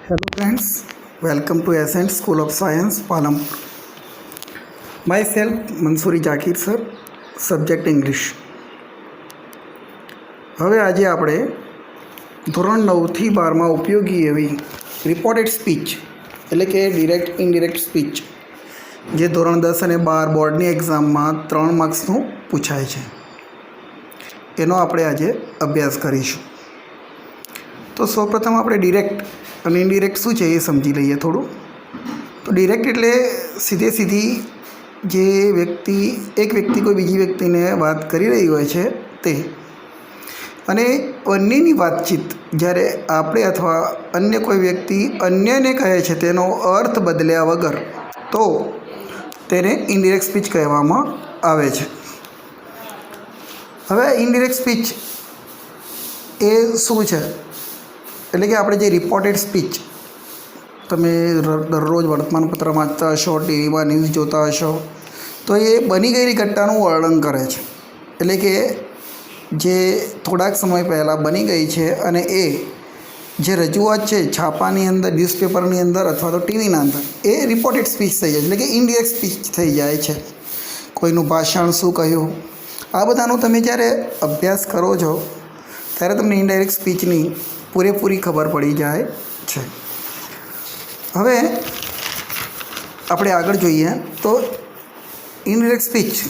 Hello friends, welcome to Ascent School of Science, Palampur. Myself Mansoori Zakir sir, subject English. હવે આજે આપણે ધોરણ 9થી 12માં ઉપયોગી એવી રિપોર્ટેડ સ્પીચ એટલે કે ડિરેક્ટ ઇનડિરેક્ટ સ્પીચ જે ધોરણ 10 અને 12 બોર્ડની એક્ઝામમાં 3 માર્ક્સનું પૂછાય છે એનો આપણે આજે અભ્યાસ કરીશું. તો સૌપ્રથમ આપણે ડિરેક્ટ અને ઇનડિરેક્ટ શું છે એ સમજી લઈએ થોડું. તો ડિરેક્ટ એટલે સીધી જે એક વ્યક્તિ કોઈ બીજી વ્યક્તિને વાત કરી રહી હોય છે તે, અને બંનેની વાતચીત જ્યારે આપણે અથવા અન્ય કોઈ વ્યક્તિ અન્યને કહે છે તેનો અર્થ બદલ્યા વગર, તો તેને ઇનડિરેક્ટ સ્પીચ કહેવામાં આવે છે. હવે ઇનડિરેક્ટ સ્પીચ એ શું છે એટલે કે આપણે જે રિપોર્ટેડ સ્પીચ, તમે દરરોજ વર્તમાનપત્ર વાંચતા હશો, ટીવીમાં ન્યૂઝ જોતા હશો, તો એ બની ગયેલી ઘટનાનું વર્ણન કરે છે. એટલે કે જે થોડાક સમય પહેલાં બની ગઈ છે અને એ જે રજૂઆત છે છાપાની અંદર, ન્યૂઝપેપરની અંદર અથવા તો ટીવીના અંદર, એ રિપોર્ટેડ સ્પીચ થઈ જાય, એટલે કે ઇનડિરેક્ટ સ્પીચ થઈ જાય છે. કોઈનું ભાષણ શું કહ્યું, આ બધાનો તમે જ્યારે અભ્યાસ કરો છો ત્યારે તમને ઇનડાયરેક્ટ સ્પીચની પૂરેપૂરી ખબર પડી જાય છે. હવે આપણે આગળ જોઈએ તો ઇનડિરેક્ટ સ્પીચ,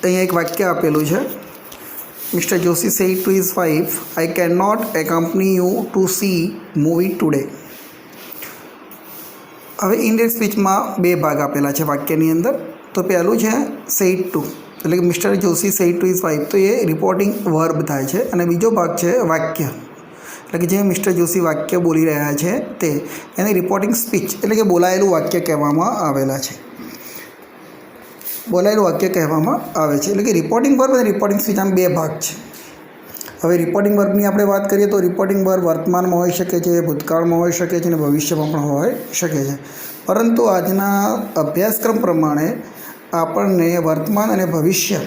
અહીંયા એક વાક્ય આપેલું છે. Mister Joshi said to his wife, I can not accompany you to see movie today. હવે ઇનડિરેક્ટ સ્પીચમાં બે ભાગ આપેલા છે વાક્યની અંદર. તો પહેલું છે સેડ ટુ, એટલે કે mister Joshi said to his wife, તો એ રિપોર્ટિંગ વર્બ થાય છે. અને બીજો ભાગ છે વાક્ય, એટલે કે જે મિસ્ટર જોશી વાક્ય બોલી રહ્યા છે તે, એને રિપોર્ટિંગ સ્પીચ એટલે કે બોલાયેલું વાક્ય કહેવામાં આવેલા છે. બોલાયેલું વાક્ય કહેવામાં આવે છે. એટલે કે રિપોર્ટિંગ વર્બ અને રિપોર્ટિંગ સ્પીચ આમ બે ભાગ છે. હવે રિપોર્ટિંગ વર્બની આપણે વાત કરીએ તો રિપોર્ટિંગ વર્બ વર્તમાનમાં હોઈ શકે છે, ભૂતકાળમાં હોઈ શકે છે અને ભવિષ્યમાં પણ હોઈ શકે છે. પરંતુ આજના અભ્યાસક્રમ પ્રમાણે આપણને વર્તમાન અને ભવિષ્ય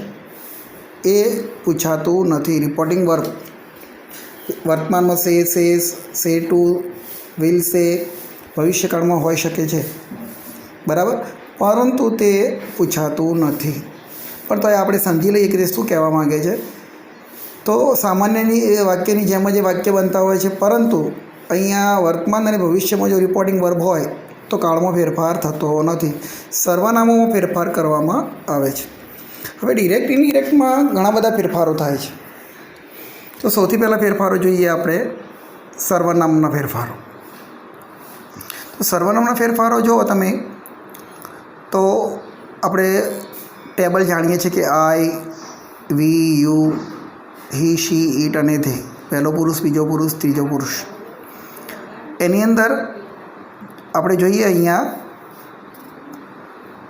એ પૂછાતું નથી. રિપોર્ટિંગ વર્બ વર્તમાનમાં સે ટુ, વિલ સે, ભવિષ્યકાળમાં હોઈ શકે છે, બરાબર, પરંતુ તે પૂછાતું નથી. પણ તો આપણે સમજી લઈએ કે તે શું કહેવા માગે છે. તો સામાન્યની એ વાક્યની જેમ જ એ વાક્ય બનતા હોય છે, પરંતુ અહીંયા વર્તમાન અને ભવિષ્યમાં જો રિપોર્ટિંગ વર્બ હોય તો કાળમાં ફેરફાર થતો નથી, સર્વનામોમાં ફેરફાર કરવામાં આવે છે. હવે ડિરેક્ટ ઇનડિરેક્ટમાં ઘણા બધા ફેરફારો થાય છે. તો સૌથી પહેલાં ફેરફારો જોઈએ આપણે સર્વનામના ફેરફારો. તો સર્વનામના ફેરફારો જુઓ તમે, તો આપણે ટેબલ જાણીએ છીએ કે આઈ, વી, યુ, હી, શી, ઇટ અને ધે, પહેલો પુરુષ, બીજો પુરુષ, ત્રીજો પુરુષ. એની અંદર આપણે જોઈએ અહીંયા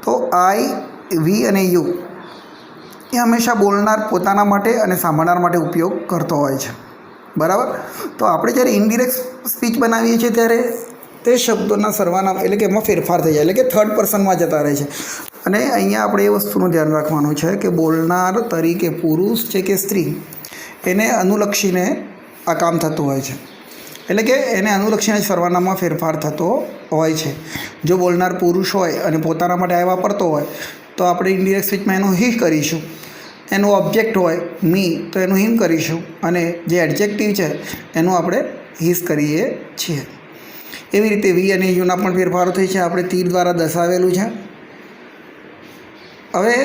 તો આઈ, વી અને યુ એ હંમેશા બોલનાર પોતાના માટે અને સાંભળનાર માટે ઉપયોગ કરતો હોય છે, બરાબર. તો આપણે જ્યારે ઇનડિરેક્ટ સ્પીચ બનાવીએ છીએ ત્યારે તે શબ્દોના સર્વનામ એટલે કે એમાં ફેરફાર થઈ જાય, એટલે કે થર્ડ પર્સનમાં જતા રહે છે. અને અહીંયા આપણે એ વસ્તુનું ધ્યાન રાખવાનું છે કે બોલનાર તરીકે પુરુષ છે કે સ્ત્રી, એને અનુલક્ષીને આ કામ થતું હોય છે. એટલે કે એને અનુલક્ષીને સર્વનામમાં ફેરફાર થતો હોય છે. જો બોલનાર પુરુષ હોય અને પોતાના માટે આ વાપરતો હોય તો આપણે ઇનડિરેક્ટ સ્પીચમાં એનું હી કરીશું. એનું ઓબ્જેક્ટ હોય મી તો એનું હિમ કરીશું, અને જે એડજેક્ટિવ છે એનું આપણે હિસ કરીએ છીએ. એવી રીતે વી અને યુના પણ ફેરફારો થઈ છે, આપણે તીર દ્વારા દર્શાવેલું છે. હવે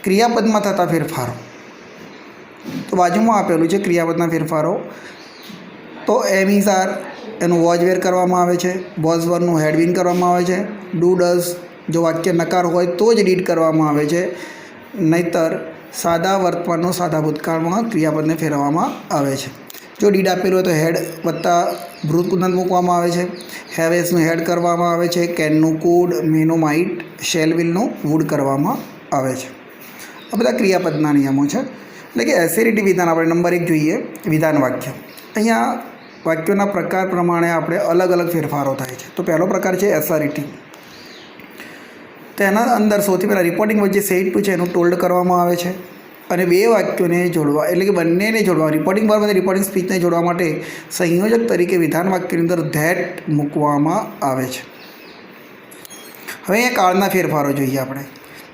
ક્રિયાપદમાં થતા ફેરફારો તો બાજુમાં આપેલું છે ક્રિયાપદના ફેરફારો. તો એમ ઇઝ આર એનું વોઝ વેર કરવામાં આવે છે, વોઝ વરનું હેડ બીન કરવામાં આવે છે, ડુ ડઝ જો વાક્ય નકાર હોય તો જ ડીડ કરવામાં આવે છે, નહીંતર સાદા વર્તમાનનો સાદા ભૂતકાળમાં ક્રિયાપદને ફેરવવામાં આવે છે. જો ડીડ આપેલું હોય તો હેડ વત્તા ભૂત કુદંત મૂકવામાં આવે છે, હેવ એસનું હેડ કરવામાં આવે છે, કેનનું કુડ, મેનું માઇટ, શેલ વિલનું વુડ કરવામાં આવે છે. આ બધા ક્રિયાપદના નિયમો છે. એટલે કે એસેરિટી વિધાન આપણે નંબર 1 જોઈએ, વિધાન વાક્ય. અહીંયા વાક્યોના પ્રકાર પ્રમાણે આપણે અલગ અલગ ફેરફારો થાય છે. તો પહેલો પ્રકાર છે એસેરિટી. તેના અંદર સૌથી પહેલાં રિપોર્ટિંગ વચ્ચે સેડ ટુ છે એનું ટોલ્ડ કરવામાં આવે છે. અને બે વાક્યોને જોડવા એટલે કે બંનેને જોડવા રિપોર્ટિંગ વર્બ અને રિપોર્ટિંગ સ્પીચને જોડવા માટે સંયોજક તરીકે વિધાન વાક્યની અંદર ધેટ મૂકવામાં આવે છે. હવે અહીંયા કાળના ફેરફારો જોઈએ આપણે.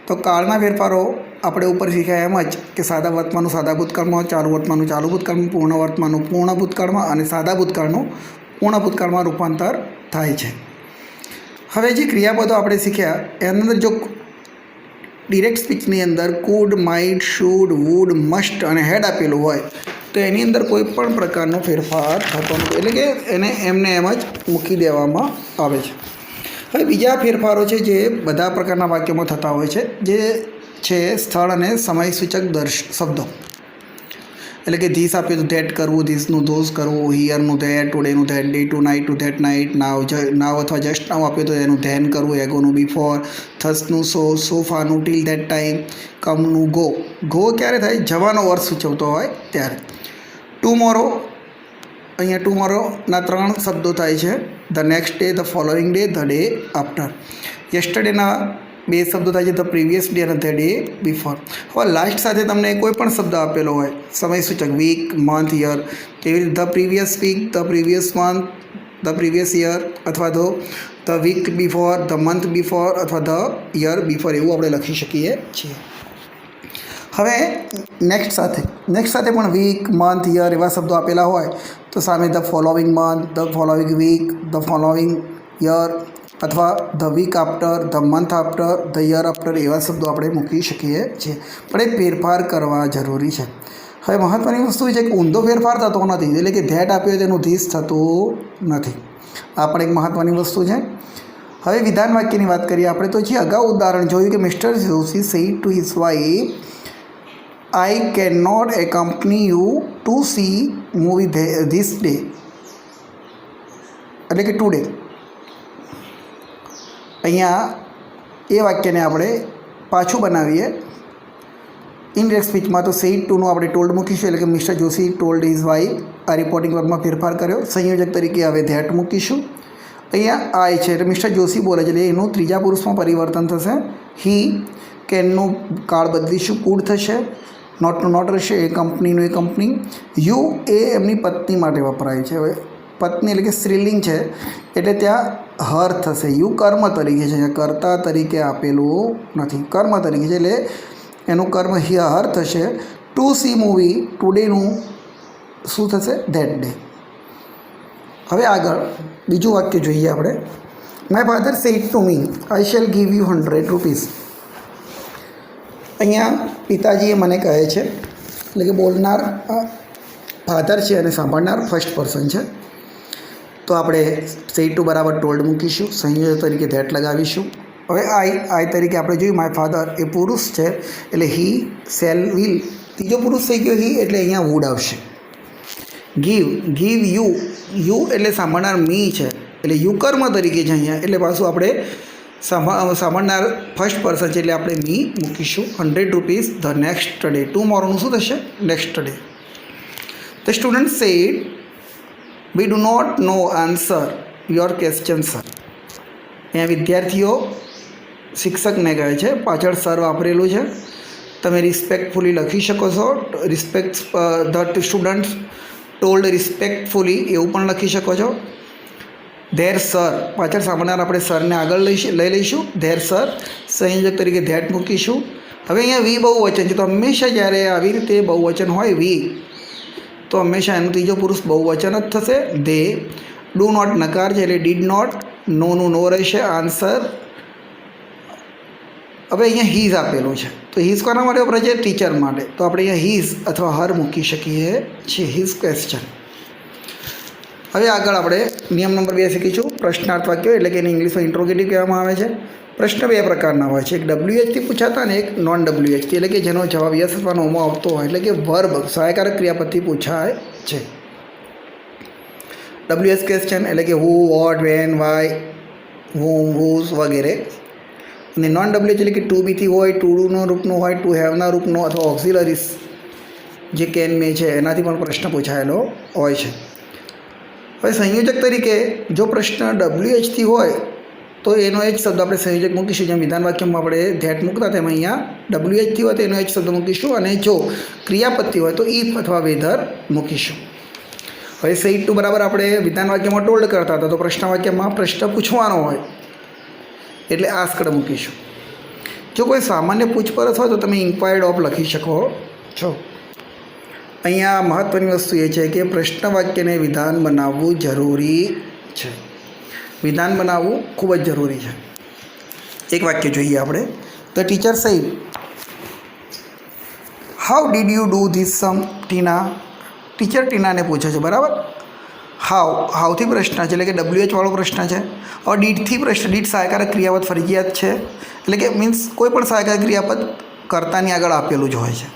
તો કાળના ફેરફારો આપણે ઉપર શીખ્યા એમ જ કે સાદા વર્તમાનનું સાદા ભૂતકાળમાં, ચાલુ વર્તમાનનું ચાલુ ભૂતકાળમાં, પૂર્ણ વર્તમાનનું પૂર્ણ ભૂતકાળમાં અને સાદા ભૂતકાળનું પૂર્ણ ભૂતકાળમાં રૂપાંતર થાય છે. હવે જે ક્રિયાપદો આપણે શીખ્યા એની અંદર જો ડિરેક્ટ સ્પીચની અંદર could, might, should, would, must અને હેડ આપેલું હોય તો એની અંદર કોઈ પણ પ્રકારનો ફેરફાર થતો નથી, એટલે કે એને એમને એમ જ મૂકી દેવામાં આવે છે. હવે બીજા ફેરફારો છે જે બધા પ્રકારના વાક્યોમાં થતા હોય છે, જે છે સ્થળ અને સમય સૂચક શબ્દો. એટલે કે ધીસ આપ્યું તો ધેટ કરવું, ધીસનું ધોસ કરવું, હિયરનું ધેટ, ટુડેનું that, day tonight to that night, now અથવા જસ્ટ નાવ આપ્યું તો એનું ધેન કરવું, એગોનું બિફોર, થસનું સોફાનું ટીલ ધેટ ટાઈમ, કમનું ગો. ગો ક્યારે થાય? જવાનો અર્થ સૂચવતો હોય ત્યારે. ટુમોરો, અહીંયા ટુમોરોના 3 શબ્દો થાય છે, the next day, the following day, the day after. યસ્ટરડેના 2 શબ્દો થાય છે, ધ પ્રીવિયસ ડે અને ધ ડે બિફોર. હવે લાસ્ટ સાથે તમને કોઈ પણ શબ્દ આપેલો હોય સમય સૂચક, વીક, મંથ, યર, તેવી રીતે the previous week, the previous month, the previous year અથવા તો the week before, the month before અથવા ધ યર બિફોર એવું આપણે લખી શકીએ છીએ. હવે નેક્સ્ટ સાથે પણ વીક, મંથ, યર એવા શબ્દો આપેલા હોય તો સામે the following month, the following week, the following year અથવા the week after, the month after, the year after એવા શબ્દો આપણે મૂકી શકીએ છીએ. પણ એ ફેરફાર કરવા જરૂરી છે. હવે મહત્ત્વની વસ્તુ એ છે કે ઊંધો ફેરફાર થતો નથી, એટલે કે ધેટ આપ્યો તેનું ધીસ થતું નથી. આ પણ એક મહત્ત્વની વસ્તુ છે. હવે વિધાન વાક્યની વાત કરીએ આપણે તો જે અગાઉ ઉદાહરણ જોયું કે mister Joshi said to his wife, I cannot accompany you to see movie this day, એટલે કે ટુડે. અહીંયા એ વાક્યને આપણે પાછું બનાવીએ ઇનડિરેક્ટ સ્પીચમાં તો સેડ ટુનું આપણે ટોલ્ડ મૂકીશું, એટલે કે mister Joshi told his wife. આ રિપોર્ટિંગ વર્બમાં ફેરફાર કર્યો. સંયોજક તરીકે હવે ધેટ મૂકીશું. અહીંયા આઈ છે એટલે મિસ્ટર જોશી બોલે છે એટલે એનું ત્રીજા પુરુષમાં પરિવર્તન થશે. હી, કેનનું કાળ બદલીશું, કુડ થશે. નોટનું નોટ રહેશે, એ કંપનીનું એ કંપની. યુ એ એમની પત્ની માટે વપરાય છે. હવે પત્ની એટલે કે સ્ત્રીલિંગ છે એટલે ત્યાં હર થશે. યુ કર્મ તરીકે છે, કર્તા તરીકે આપેલું નથી, કર્મ તરીકે છે એટલે એનું કર્મ હર થશે. ટુ સી મૂવી, ટુડેનું શું થશે? That day. હવે આગળ બીજું વાક્ય જોઈએ આપણે. My father said to me, I shell give you 100 rupees. અહીંયા પિતાજીએ મને કહે છે, એટલે કે બોલનાર ફાધર છે અને સાંભળનાર ફર્સ્ટ પર્સન છે. તો આપણે સેડ ટુ બરાબર ટોલ્ડ મૂકીશું, સંયોજક તરીકે ધેટ લગાવીશું. હવે આઈ તરીકે આપણે જોયું માય ફાધર એ પુરુષ છે એટલે હી, શેલ, વિલ ત્રીજો પુરુષ થઈ ગયો હી એટલે અહીંયા વુડ આવશે. ગીવ યુ એટલે સાંભળનાર મી છે એટલે યુ કર્મ તરીકે છે અહીંયા, એટલે પાછું આપણે સાંભળનાર ફર્સ્ટ પર્સન છે એટલે આપણે મી મૂકીશું. 100 રૂપીસ ધ નેક્સ્ટ ડે. ટુમોરોનું શું થશે? Next day. The student said we do not know answer your question sir. અહીંયા વિદ્યાર્થીઓ શિક્ષકને કહે છે, પાછળ સર વાપરેલું છે, તમે રિસ્પેક્ટફુલી લખી શકો છો. ધ સ્ટુડન્ટ ટોલ્ડ રિસ્પેક્ટફુલી એવું પણ લખી શકો છો. ધેર સર, પાછળ સાંભળનાર આપણે સરને આગળ લઈ લઈશું. ધેર સર, સંયોજક તરીકે ધેટ મૂકીશું. હવે અહીંયા વી બહુવચન છે તો હંમેશા જ્યારે આવી રીતે બહુવચન હોય વી તો હંમેશા એનું ત્રીજો પુરુષ બહુવચન જ થશે. ધે. ડુ નોટ નકાર છે એટલે ડીડ નોટ. નોનું નો રહેશે. આન્સર. હવે અહીંયા હીઝ આપેલું છે તો હીઝ કોના માટે વપરાય છે? ટીચર માટે. તો આપણે અહીંયા હીઝ અથવા હર મૂકી શકીએ છીએ. His question. હવે આગળ આપણે નિયમ નંબર 2 શીખીશું. પ્રશ્નાર્થ વાક્યો એટલે કે એને ઇંગ્લિશમાં ઇન્ટ્રોગેટિવ કહેવામાં આવે છે. પ્રશ્ન 2 પ્રકારના હોય છે, એક WH પૂછાતા અને એક નોન WH એટલે કે જેનો જવાબ યસ અથવા નોમાં આવતો હોય, એટલે કે વર્બ સહાયકારક ક્રિયાપદથી પૂછાય છે. WH ક્વેશ્ચન એટલે કે હુ, વોટ, વેન, વાય, હુમ, હુઝ વગેરે. અને નોન WH એટલે કે ટુ બીથી હોય, ટુ ડુનો રૂપનું હોય, ટુ હેવના રૂપનો અથવા ઓક્ઝિલરીસ જે કેન મે છે એનાથી પણ પ્રશ્ન પૂછાયેલો હોય છે. હવે સંયોજક તરીકે જો પ્રશ્ન WH થી હોય તો એનો એ જ શબ્દ આપણે સંયોજક મૂકીશું. જેમ વિધાન વાક્યમાં આપણે ધેટ મૂકતા તેમાં અહીંયા WH હોય તો એનો એ જ શબ્દ મૂકીશું. અને જો ક્રિયાપદ હોય તો ઇફ અથવા વેધર મૂકીશું. હવે સેટ ટુ બરાબર આપણે વિધાન વાક્યમાં ટોલ્ડ કરતા હતા, તો પ્રશ્ન વાક્યમાં પ્રશ્ન પૂછવાનો હોય એટલે આસ્કડ મૂકીશું. જો કોઈ સામાન્ય પૂછપરછ હોય તો તમે ઇન્ક્વાયર્ડ ઓફ લખી શકો છો. અહીંયા મહત્ત્વની વસ્તુ એ છે કે પ્રશ્ન વાક્યને વિધાન બનાવવું જરૂરી છે. વિધાન બનાવવું ખૂબ જ જરૂરી છે. એક વાક્ય જોઈએ આપણે. The teacher said, how did you do this sum Tina? Teacher ટીનાને પૂછે છે, બરાબર. હાઉથી પ્રશ્ન છે એટલે કે WH વાળો પ્રશ્ન છે. હવે ડીડથી પ્રશ્ન, ડીડ સહાયકારક ક્રિયાપદ ફરજિયાત છે એટલે કે મીન્સ કોઈ પણ સહાયકારક ક્રિયાપદ કર્તાની આગળ આપેલું જ હોય છે.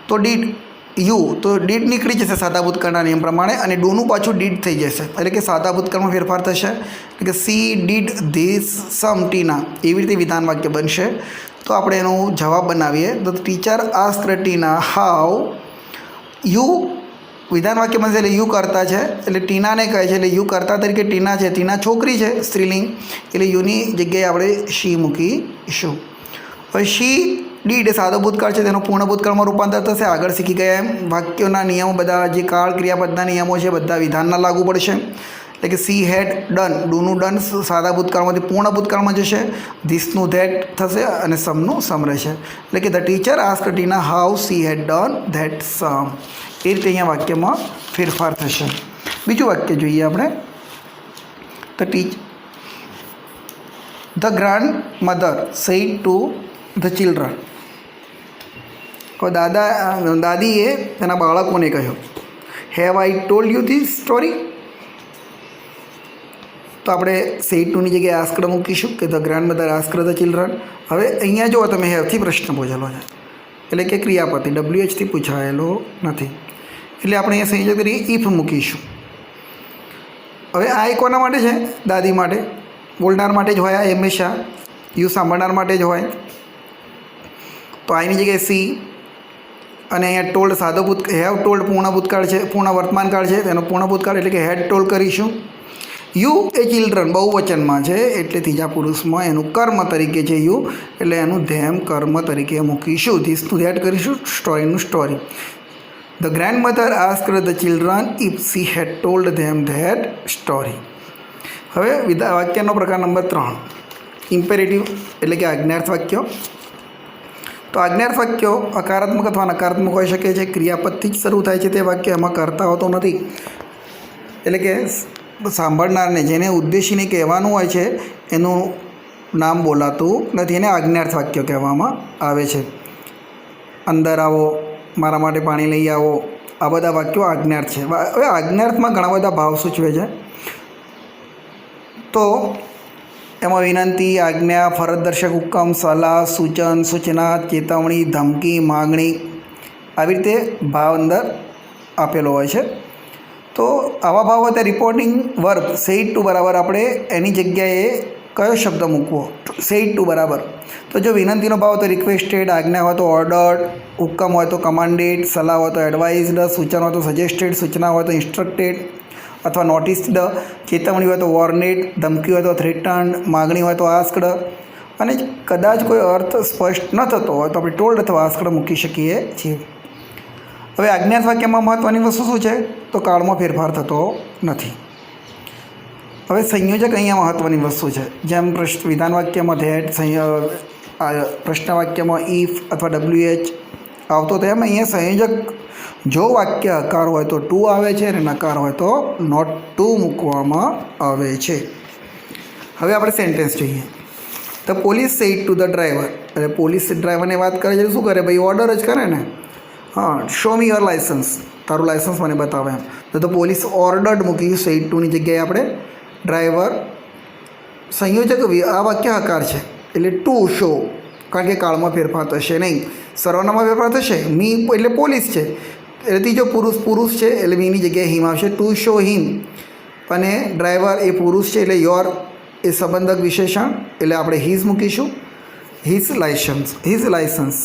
તો ડીડ યુ, તો ડીડ નીકળી જશે સાદા ભૂતકાળના નિયમ પ્રમાણે અને ડૂનું પાછું ડીડ થઈ જશે એટલે કે સાદા ભૂતકાળમાં ફેરફાર થશે એટલે કે સી ડીડ ધીસ સમ ટીના, એવી રીતે વિધાન વાક્ય બનશે. તો આપણે એનો જવાબ બનાવીએ. The teacher asked Tina how you, વિધાન વાક્ય બનશે એટલે યુ કરતા છે એટલે ટીનાને કહે છે એટલે યુ કરતા તરીકે ટીના છે. ટીના છોકરી છે, સ્ત્રીલિંગ, એટલે યુની જગ્યાએ આપણે શી મૂકીશું. હવે શી ડીડ સાદો ભૂતકાળ છે, તેનો પૂર્ણ ભૂતકાળમાં રૂપાંતર થશે. આગળ શીખી ગયા એમ વાક્યોના નિયમો બધા, જે કાળ ક્રિયાપદના નિયમો છે બધા વિધાનના લાગુ પડશે. એટલે કે સી હેડ ડન, ડૂનું ડન સાદા ભૂતકાળમાંથી પૂર્ણ ભૂતકાળમાં જશે. ધીસનું ધેટ થશે અને સમનું સમ રહેશે. એટલે કે the teacher asked Tina how she had done that sum. એ રીતે અહીંયા વાક્યમાં ફેરફાર થશે. બીજું વાક્ય જોઈએ આપણે. The grandmother said to the children. દાદીએ તેના બાળકોને કહ્યું, have I told you this story? તો આપણે સેડ ટુની જગ્યાએ આસ્કડ મૂકીશું કે the grandmother asked the children. હવે અહીંયા જો તમે હેવથી પ્રશ્ન પૂછેલો છે એટલે કે ક્રિયાપદ WHથી પૂછાયેલો નથી એટલે આપણે અહીંયા સંયોજક તરીકે ઇફ મૂકીશું. હવે આ એ કોના માટે છે? દાદી માટે. બોલનાર માટે જ હોય આ હંમેશા, યુ સાંભળનાર માટે જ હોય. તો આની જગ્યાએ સી અને અહીંયા ટોલ્ડ સાદો હેવ ટોલ્ડ પૂર્ણ ભૂતકાળ છે, પૂર્ણ વર્તમાનકાળ છે, તેનો પૂર્ણ ભૂતકાળ એટલે કે હેડ ટોલ્ડ કરીશું. યુ એ ચિલ્ડ્રન બહુવચનમાં છે એટલે ત્રીજા પુરુષમાં એનું કર્મ તરીકે છે યુ એટલે એનું ધેમ કર્મ તરીકે મૂકીશું. ધીસનું ધેટ કરીશું, સ્ટોરીનું story. The grandmother asked the children if she had told them that story. હવે વાક્યનો પ્રકાર નંબર 3, ઇમ્પેરેટિવ એટલે કે આજ્ઞાર્થ વાક્યો. તો આજ્ઞાર્થ વાક્યો હકારાત્મક અથવા નકારાત્મક હોઈ શકે છે. ક્રિયાપદથી જ શરૂ થાય છે તે વાક્ય, એમાં કરતા હોતો નથી. એટલે કે સાંભળનારને, જેને ઉદ્દેશીને કહેવાનું હોય છે એનું નામ બોલાતું નથી, એને આજ્ઞાર્થ વાક્ય કહેવામાં આવે છે. અંદર આવો, મારા માટે પાણી લઈ આવો, આ બધા વાક્યો આજ્ઞાર્થ છે. હવે આજ્ઞાર્થમાં ઘણા બધા ભાવ સૂચવે છે. તો એમાં વિનંતી, આજ્ઞા, ફરજદર્શક હુકમ, સલાહ, સૂચન, સૂચના, ચેતવણી, ધમકી, માગણી, આવી રીતે ભાવ અંદર આપેલો હોય છે. તો આવા ભાવ હોય તો રિપોર્ટિંગ વર્બ સેડ ટુ બરાબર આપણે એની જગ્યાએ કયો શબ્દ મૂકવો? સેડ ટુ બરાબર. તો જો વિનંતીનો ભાવ હોય તો રિક્વેસ્ટેડ, આજ્ઞા હોય તો ઓર્ડર્ડ, હુકમ હોય તો કમાન્ડેડ, સલાહ હોય તો એડવાઇઝડ, સૂચન હોય તો સજેસ્ટેડ, સૂચના હોય તો ઇન્સ્ટ્રક્ટેડ અથવા નોટિસ્ડ, ચેતવણી હોય તો વોર્નેડ, ધમકી હોય તો થ્રેટન્ડ, માગણી હોય તો આસ્કડ, અને કદાચ કોઈ અર્થ સ્પષ્ટ ન થતો હોય તો આપણે ટોલ્ડ અથવા આસ્કડ મૂકી શકીએ છીએ. હવે આજ્ઞાર્થ વાક્યમાં મહત્ત્વની વસ્તુ શું છે? તો કાળમાં ફેરફાર થતો નથી. હવે સંયોજક અહીંયા મહત્ત્વની વસ્તુ છે. જેમ વિધાન વાક્યમાં ધેટ, પ્રશ્ન વાક્યમાં ઇફ અથવા WH આવતો તેમ અહીંયા સંયોજક જો વાક્ય હકાર હોય તો ટુ આવે છે અને નકાર હોય તો નોટ ટુ મૂકવામાં આવે છે. હવે આપણે સેન્ટેન્સ જોઈએ. The police sad to the driver, એટલે પોલીસ ડ્રાઈવરને વાત કરે છે શું કરે ભાઈ? ઓર્ડર જ કરે ને. હા, શો મી યોર લાઇસન્સ, તારું લાઇસન્સ મને બતાવે એમ. તો ધ પોલીસ ઓર્ડર્ડ મૂકી સેડ ટુની જગ્યાએ આપણે ડ્રાઈવર. સંયોજક આ વાક્ય હકાર છે એટલે ટુ શો, કારણ કે કાળમાં ફેરફાર થશે નહીં, સર્વનામમાં ફેરફાર થશે. મી એટલે પોલીસ છે એટલે ત્રીજો પુરુષ છે એટલે મીની જગ્યાએ હિમ આવશે. ટુ શો હિમ. અને ડ્રાઈવર એ પુરુષ છે એટલે યોર એ સંબંધક વિશેષણ એટલે આપણે હિઝ મૂકીશું. His licence.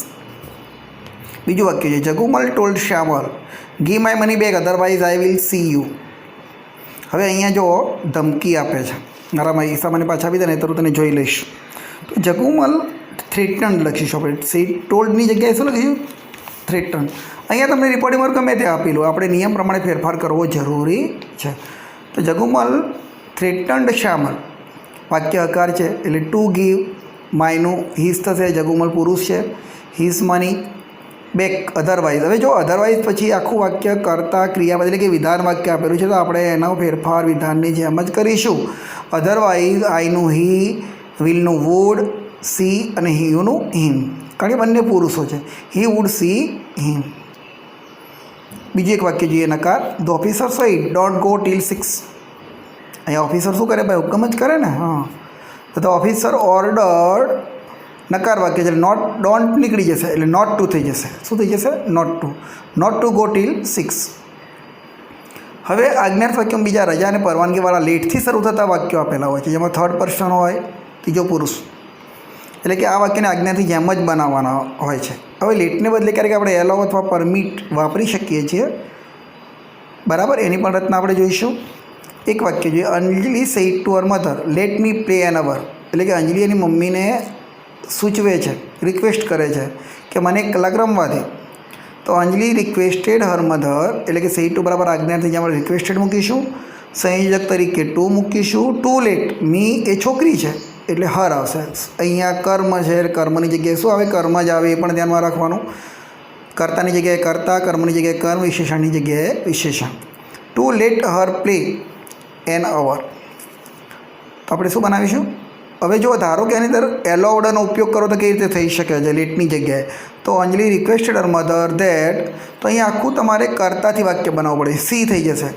બીજું વાક્ય છે Jagumal told Shyamal, give my money back otherwise I will see you. હવે અહીંયા જો ધમકી આપે છે મારામાં ઈસામાને પાછા આપી દે ને તો તને જોઈ લઈશ. તો જગુમલ થ્રેટન્ડ લખીશું આપણે. સી ટોલ્ડની જગ્યાએ શું લખીશું? થ્રેટન્ડ. અહીંયા તમને રિપોર્ટિંગ વર્ક ગમે તે આપેલું, આપણે નિયમ પ્રમાણે ફેરફાર કરવો જરૂરી છે. તો જગુમલ થ્રેટન્ડ શ્યામલ, વાક્ય હકાર છે એટલે ટુ ગીવ માયનું હિસ થશે. જગુમલ પુરુષ છે, હિસ મની બેક અધરવાઇઝ. હવે જો અધરવાઇઝ પછી આખું વાક્ય કરતા ક્રિયા એટલે કે વિધાન વાક્ય આપેલું છે તો આપણે એનો ફેરફાર વિધાનની જેમ જ કરીશું. અધરવાઇઝ આઈનું હી, વિલનું વુડ, સી અને હીનું હિમ, કારણ કે બંને પુરુષો છે. He would see him. બીજું એક વાક્ય જોઈએ નકાર. The officer said don't go till 6. અહીંયા ઓફિસર શું કરે ભાઈ? હુકમ જ કરે ને. હા, તો ધ ઓફિસર ઓર્ડર્ડ નકાર વાક્ય છે, નોટ ડોન્ટ નીકળી જશે એટલે નોટ ટુ થઈ જશે. શું થઈ જશે? Not to go till 6. હવે આજ્ઞાર્થ વાક્યો બીજા રજા અને પરવાનગીવાળા લેટથી શરૂ થતા વાક્યો આપેલા હોય છે, જેમાં થર્ડ પર્સન હોય, ત્રીજો પુરુષ, એટલે કે આ વાક્યને આજ્ઞાથી જેમ જ બનાવવાના હોય છે. હવે લેટને બદલે ક્યારેક આપણે એલાવ અથવા પરમિટ વાપરી શકીએ છીએ, બરાબર. એની પણ રચના આપણે જોઈશું. એક વાક્ય જોઈએ. Anjali said to her mother let me play an hour, એટલે કે અંજલિ એની મમ્મીને સૂચવે છે, રિક્વેસ્ટ કરે છે કે મને એક કલાક રમવા દે. તો અંજલિ રિક્વેસ્ટેડ હર મધર, એટલે કે સેડ ટુ બરાબર આજ્ઞાથી જ્યાં આપણે રિક્વેસ્ટેડ મૂકીશું, સંયોજક તરીકે ટુ મૂકીશું. ટુ લેટ મી એ છોકરી છે એટલે હર આવશે. અહીંયા કર્મ છે, કર્મની જગ્યાએ શું આવે? કર્મ જ આવે, એ પણ ધ્યાનમાં રાખવાનું. કર્તાની જગ્યાએ કર્તા, કર્મની જગ્યાએ કર્મ, વિશેષણની જગ્યાએ વિશેષણ. To let her play an hour. તો આપણે શું બનાવીશું? હવે જો ધારો કે આની અંદર એલાઉડનો ઉપયોગ કરો તો કેવી રીતે થઈ શકે છે લેટની જગ્યાએ? તો અંજલિ રિક્વેસ્ટેડ હર મધર ધેટ, તો અહીંયા આખું તમારે કર્તાથી વાક્ય બનાવવું પડે. સી થઈ જશે.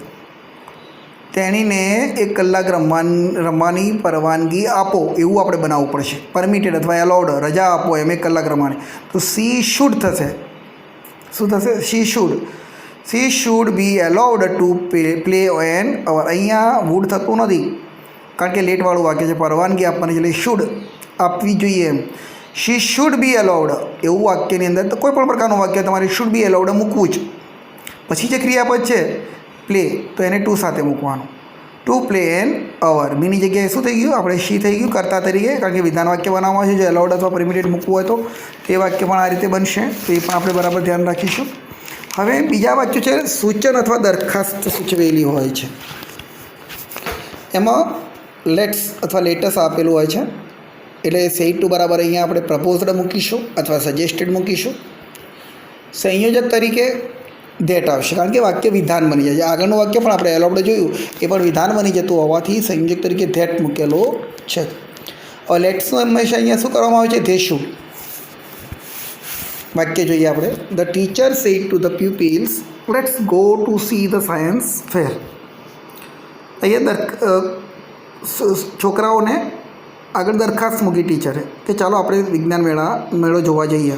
તેણીને એક કલાક રમવાની પરવાનગી આપો, એવું આપણે બનાવવું પડશે. પરમિટેડ અથવા એલાઉડ, રજા આપો એમ, એક કલાક રમવાની. તો સી શુડ થશે. શું થશે? She should be allowed to play an hour. અહીંયા વુડ થતું નથી કારણ કે લેટવાળું વાક્ય છે, પરવાનગી આપવાની એટલે શુડ આપવી જોઈએ એમ. શી શુડ બી એલાઉડ એવું વાક્યની અંદર તો કોઈ પણ પ્રકારનું વાક્ય તમારે શુડ બી એલાઉડ મૂકવું જ. પછી જે ક્રિયાપદ છે પ્લે, તો એને ટુ સાથે મૂકવાનું. To play an hour. બીની જગ્યાએ શું થઈ ગયું? આપણે શી થઈ ગયું કર્તા તરીકે, કારણ કે વિધાન વાક્ય બનાવવા છે. જો એલાઉડ અથવા પરમિટેડ મૂકવું હોય તો તે વાક્ય પણ આ રીતે બનશે. તો એ પણ આપણે બરાબર ધ્યાન રાખીશું. હવે બીજા વાક્યો છે સૂચન અથવા દરખાસ્ત સૂચવેલી હોય છે. એમાં લેટ્સ અથવા લેટસ આપેલું હોય છે, એટલે સેડ ટુ બરાબર અહીંયા આપણે પ્રપોઝડ મૂકીશું અથવા સજેસ્ટેડ મૂકીશું. સંયોજક તરીકે ધેટ આવશે, કારણ કે વાક્ય વિધાન બની જાય છે. આગળનું વાક્ય પણ આપણે એલાઉડ જોયું, એ પણ વિધાન બની જતું હોવાથી સંયોજક તરીકે ધેટ મૂકેલો છે. હવે લેટ્સનું હંમેશા અહીંયા શું કરવામાં આવે છે? They should. વાક્ય જોઈએ આપણે. The teacher sad to the pupils let's go to see the science ફેર. અહીંયા છોકરાઓને આગળ દરખાસ્ત મૂકી ટીચરે કે ચાલો આપણે વિજ્ઞાન મેળો જોવા જઈએ.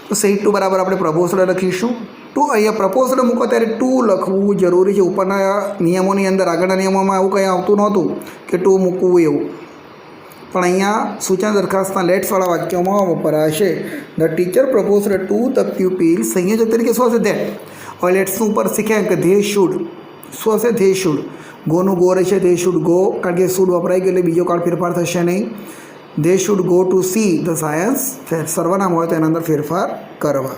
તો સેડ ટુ બરાબર આપણે પ્રપોઝડ લખીશું. ટુ અહીંયા પ્રપોઝડ મૂકો ત્યારે ટુ લખવું જરૂરી છે. ઉપરના નિયમોની અંદર, આગળના નિયમોમાં એવું કંઈ આવતું નહોતું કે ટુ મૂકવું એવું, પણ અહીંયા સૂચના દરખાસ્તના લેટ્સવાળા વાક્યોમાં વપરાશે. The teacher proposed to the pupil. સંયોજક તરીકે શું હશે? ધેટ. હવે લેટ્સનું ઉપર શીખ્યા કે ધે શુડ. શું હશે? They should. ગોનું ગો રહેશે, ધે શુડ ગો, કારણ કે શુડ વપરાઈ ગયું એટલે બીજો કાળ ફેરફાર થશે નહીં. They should go to see the science fair. સર્વનામ હોય તો એના અંદર ફેરફાર કરવા.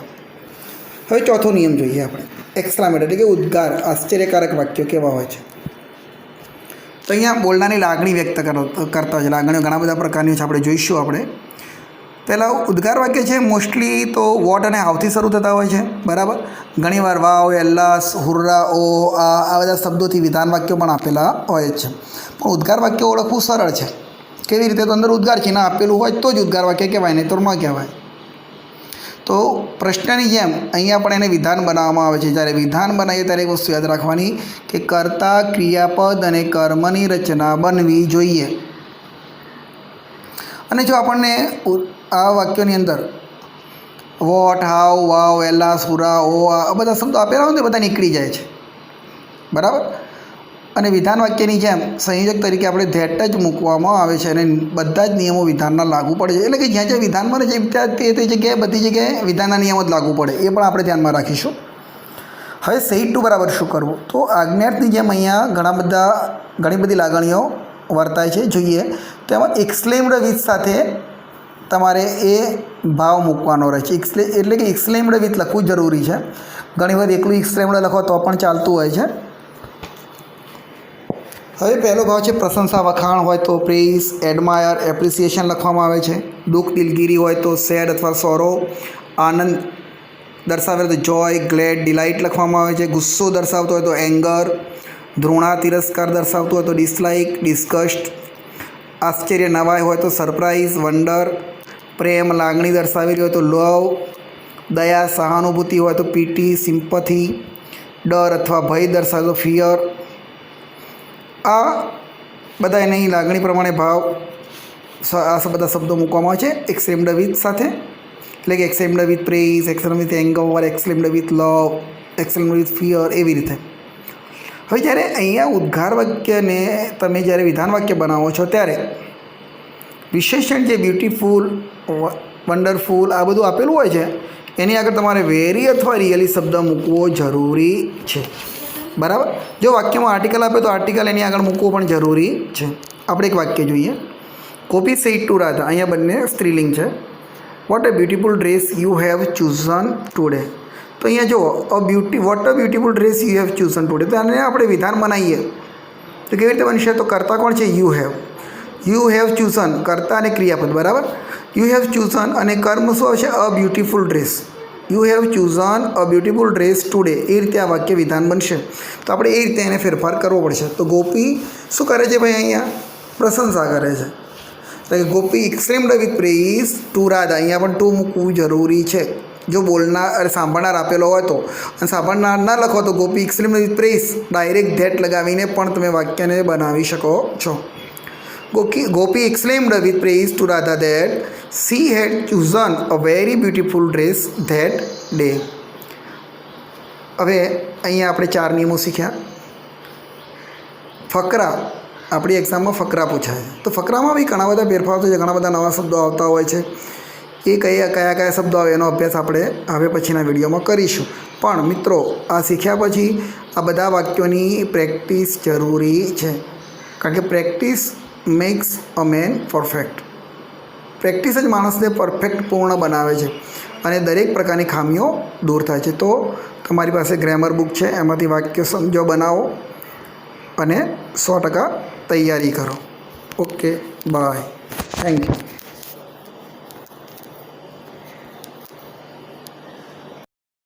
હવે ચોથો નિયમ જોઈએ આપણે. એક્સક્લામેટ એટલે કે ઉદ્ગાર, આશ્ચર્યકારક વાક્યો કેવા હોય છે? તો અહીંયા બોલનારની લાગણી વ્યક્ત કરતા હોય છે. લાગણીઓ ઘણા બધા પ્રકારની છે, આપણે જોઈશું. આપણે પહેલાં ઉદ્ગાર વાક્ય છે મોસ્ટલી તો વોટ અને હાવથી શરૂ થતા હોય છે, બરાબર. ઘણીવાર વાવ, એલ્લાસ, હુર્રા, ઓ, આ બધા શબ્દોથી વિધાન વાક્યો પણ આપેલા હોય છે. પણ ઉદ્ગાર વાક્ય ઓળખવું સરળ છે. કેવી રીતે? તો અંદર ઉદ્ગાર ચિહ્ન આપેલું હોય તો જ ઉદ્ગાર વાક્ય કહેવાય, નહીં તો ન કહેવાય. તો પ્રશ્નની જેમ અહીંયા પણ એને વિધાન બનાવવામાં આવે છે. જ્યારે વિધાન બનાવીએ ત્યારે એક વસ્તુ યાદ રાખવાની કે કર્તા, ક્રિયાપદ અને કર્મની રચના બનવી જોઈએ. અને જો આપણને આ વાક્યોની અંદર વોટ, હાવ, વાવ, એલાસ, હુરા, ઓ, આ બધા શબ્દો આપેલા હોય ને બધા નીકળી જાય છે, બરાબર. અને વિધાન વાક્યની જેમ સંયોજક તરીકે આપણે ધેટ જ મૂકવામાં આવે છે અને બધા જ નિયમો વિધાનના લાગુ પડે છે. એટલે કે જ્યાં જ્યાં વિધાન બને છે તે જગ્યાએ બધી જગ્યાએ વિધાનના નિયમો જ લાગુ પડે, એ પણ આપણે ધ્યાનમાં રાખીશું. હવે સેડ ટુ બરાબર શું કરવું? તો આજ્ઞાર્થની જેમ અહીંયા ઘણી બધી લાગણીઓ વર્તાય છે જોઈએ તો એમાં એક્સક્લેમ્ડ વિથ સાથે તમારે એ ભાવ મૂકવાનો રહે છે. એટલે કે એક્સક્લેમ્ડ વિથ લખવું જરૂરી છે. ઘણીવાર એકલું એક્સક્લેમ્ડ લખો તો પણ ચાલતું હોય છે. હવે પહેલો ભાવ છે પ્રશંસા, વખાણ હોય તો પ્રેઇઝ, એડમાયર, એપ્રિસિએશન લખવામાં આવે છે. દુઃખ, દિલગીરી હોય તો સેડ અથવા સોરો. આનંદ દર્શાવે તો જોય, ગ્લેડ, ડિલાઇટ લખવામાં આવે છે. ગુસ્સો દર્શાવતો હોય તો એંગર. ધૃણા, તિરસ્કાર દર્શાવતો હોય તો ડિસલાઇક, ડિસ્ગસ્ટ. આશ્ચર્ય, નવાઈ હોય તો સરપ્રાઇઝ, વંડર. પ્રેમ, લાગણી દર્શાવેલી હોય તો લવ. દયા, સહાનુભૂતિ હોય તો પીટી, સિમ્પથી. ડર અથવા ભય દર્શાવે તો ફિયર. આ બધા એની લાગણી પ્રમાણે ભાવ આ બધા શબ્દો મૂકવામાં આવે છે એક્સક્લેમ્ડ વિથ સાથે. એટલે કે exclaimed with praise, exclaimed with anger, exclaimed with love, exclaimed with fear, એવી રીતે. હવે જ્યારે અહીંયા ઉદ્ગાર વાક્યને તમે જ્યારે વિધાન વાક્ય બનાવો છો ત્યારે વિશેષણ જે બ્યુટીફુલ, વન્ડરફુલ આ બધું આપેલું હોય છે એની આગળ તમારે વેરી અથવા રિયલી શબ્દ મૂકવો જરૂરી છે. બરાબર. જો વાક્યમાં આર્ટિકલ આપે તો આર્ટિકલ એની આગળ મૂકવો પણ જરૂરી છે. આપણે એક વાક્ય જોઈએ. ગોપી સેડ ટુ રાધા. અહીંયા બંને સ્ત્રીલિંગ છે. What a beautiful dress you have ચૂઝન today. તો અહીંયા જુઓ what a beautiful dress you have ચૂઝન today. તો આને આપણે વિધાન બનાવીએ તો કેવી રીતે બનશે? તો કર્તા કોણ છે? યુ હેવ ચૂઝન, કર્તા અને ક્રિયાપદ. બરાબર. યુ હેવ ચૂઝન અને કર્મ શું આવશે? A beautiful dress. You have chosen a beautiful dress today. એ રીતે આ વાક્ય વિધાન બનશે. તો આપણે એ રીતે એને ફેરફાર કરવો પડશે. તો ગોપી શું કરે છે ભાઈ? અહીંયા પ્રશંસા કરે છે. એટલે કે Gopi exclaimed with praise to Radha. અહીંયા પણ ટુ મૂકવું જરૂરી છે. જો બોલનાર સાંભળનાર આપેલો હોય તો, અને સાંભળનાર ના લખો તો Gopi exclaimed with praise direct that લગાવીને પણ તમે વાક્યને બનાવી શકો છો. Gopi exclaimed with praise to Radha that she had chosen a very beautiful dress that day. હવે અહીંયા આપણે 4 નિયમો શીખ્યા. ફકરા, આપણી એક્ઝામમાં ફકરા પૂછાય તો ફકરામાં બી ઘણા બધા ફેરફારો છે, ઘણા બધા નવા શબ્દો આવતા હોય છે. એ કયા શબ્દો આવે એનો અભ્યાસ આપણે હવે પછીના વિડીયોમાં કરીશું. પણ મિત્રો આ શીખ્યા પછી આ બધા વાક્યોની પ્રેક્ટિસ જરૂરી છે. કારણ કે પ્રેક્ટિસ મેક્સ અ મેન પરફેક્ટ. પ્રેક્ટિસ જ માણસને પરફેક્ટ પૂર્ણ બનાવે છે અને દરેક પ્રકારની ખામીઓ દૂર થાય છે. તો તમારી પાસે ગ્રામર બુક છે, એમાંથી વાક્યો સમજો, બનાવો અને 100% તૈયારી કરો. Okay, bye, thank you.